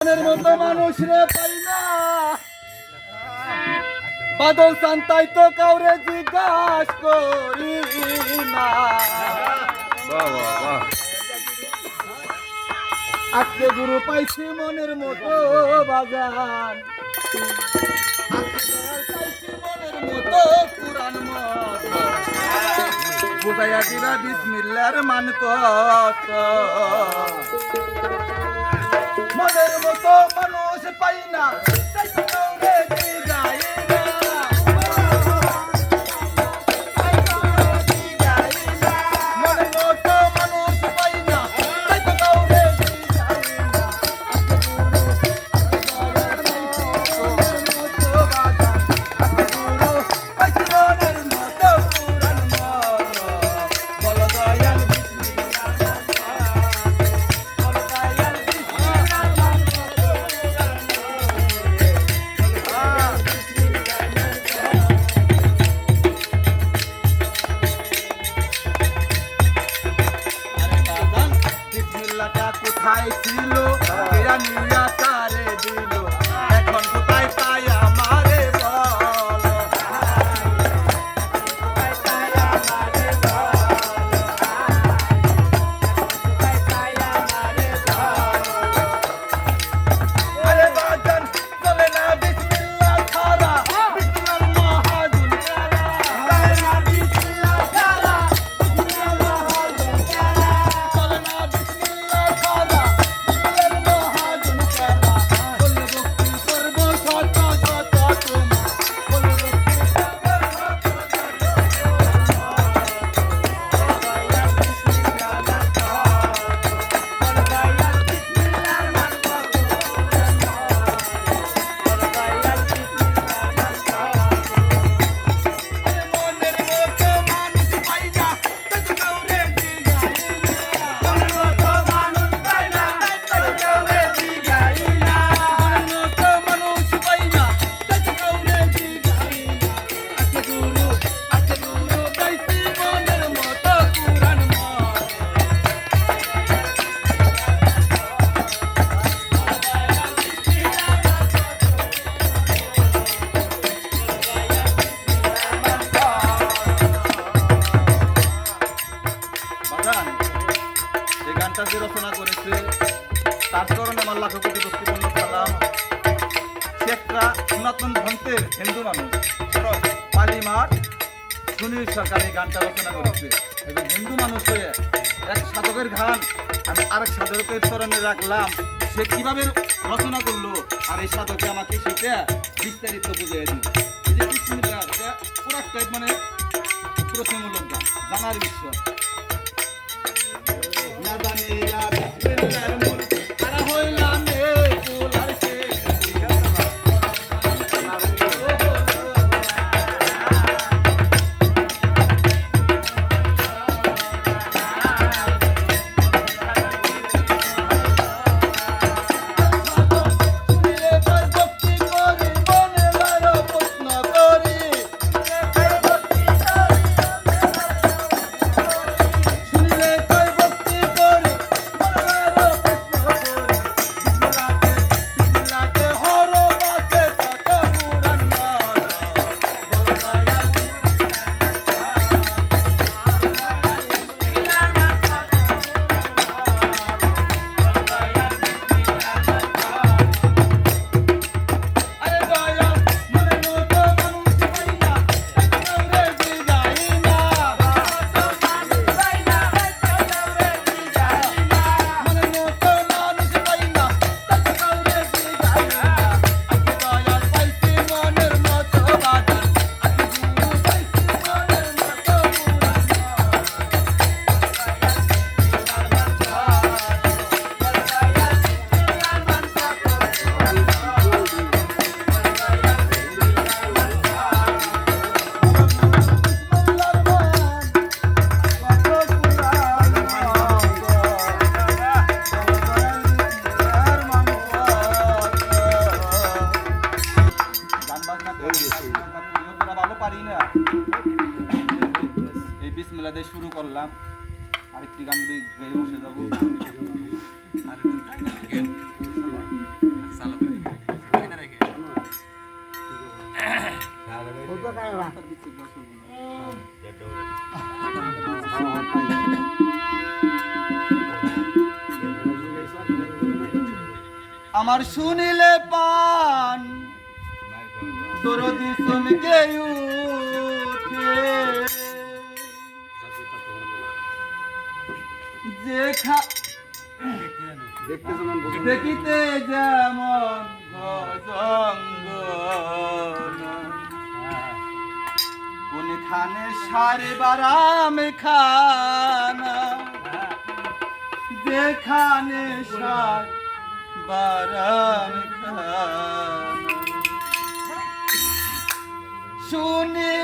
মনের মতো মানুষ রে পাই না, বাদল চান তাই তো কাউরে জিজ্ঞাস করি না। আজকে গুরু পাইছি মনের মতো বাজান, পাইছি মনের মতো পুরান মতো, বুঝাইয়া দিলা বিসমিল্লার মান কত। মনের মতো মানুষ পাই না, তাই তো কাউরে জিগাই না। মনের মতো মানুষ পাই না, তাই তো কাউরে জিগাই না। পাইছি মনের মতো পুরান মতো, বলো দয়াল কোথায় ছিল নিয়া তারে দিল, এখন কোথায় তাই আমারে বল। আরে বাজান চলে না বিসমিল্লাহ ছাড়া, বিসমিল্লাহ মহাজুল ছাড়া, চলে না বিসমিল্লাহ ছাড়া, বিসমিল্লাহ মহাজুল ছাড়া, চলে না বিসমিল্লাহ ছাড়া, বিসমিল্লাহ মহাজুল ছাড়া। বলে ভক্তি করবো শত শত তোমার, বলে ভক্তি মনের মতো মানুষ পাই না, তাই তো কাউরে জিগাই না। মনের মতো মানুষ পাই না, তাই তো কাউরে জিগাই না। মনের মতো মানুষ পাই না, তাই তো কাউরে জিগাই না। আজকে গুরু পাইছি মনের মতো পুরান মতো। বাজান, এই গানটা যে রচনা করেছে তার চরণে আমার লাখো কোটি ভক্তিপূর্ণ সালাম। সে একটা সনাতন ভ্রান্তের হিন্দু মানুষ, পালি মাঠ সুনীল সরকার এই গানটা রচনা করেছে। এবং হিন্দু মানুষ হয়ে এক সাধকের গান আমি আরেক সাধকের চরণে রাখলাম। সে কিভাবে রচনা করলো আর এই সাধকে আমাকে সেটা বিস্তারিত বুঝিয়ে দিল। এই যে বিসমিল্লাহ, এটা পুরো টাইপ মানে প্রশ্নমূলক গান, জানার বিষয়। না জানিয়া বিসমিল্লাহর মূল, আর হইলাম এ ফুল আর সে শুনিলে কই ভক্তি করি, মনে লারো প্রশ্ন করি। শুনিলে কই ভক্তি করি, মনে লারো প্রশ্ন করি। বিসমিল্লাহকে হর বাসে কত পুরান মতো, বলো দয়াল আরে দয়াল মনের মতো মানুষ পাই না, তাই তো কাউরে জিগাই না। মনের মতো মানুষ পাই না, তাই তো কাউরে জিগাই না। আজকে দয়াল পাইছি মনের মতো বাজান, আজকে গুরু পাইছি মনের মতো পুরান ভালো পারি না। এই বিসমিল্লাহ দিয়ে শুরু করলাম, আরেকটি গান বসে যাবো। আমার শুনিলে পান দরদি চমকে উঠে দেখিতে যেমন কোনখানে সারে বারাম খানা যেখানে সার বারাম খানা শুনি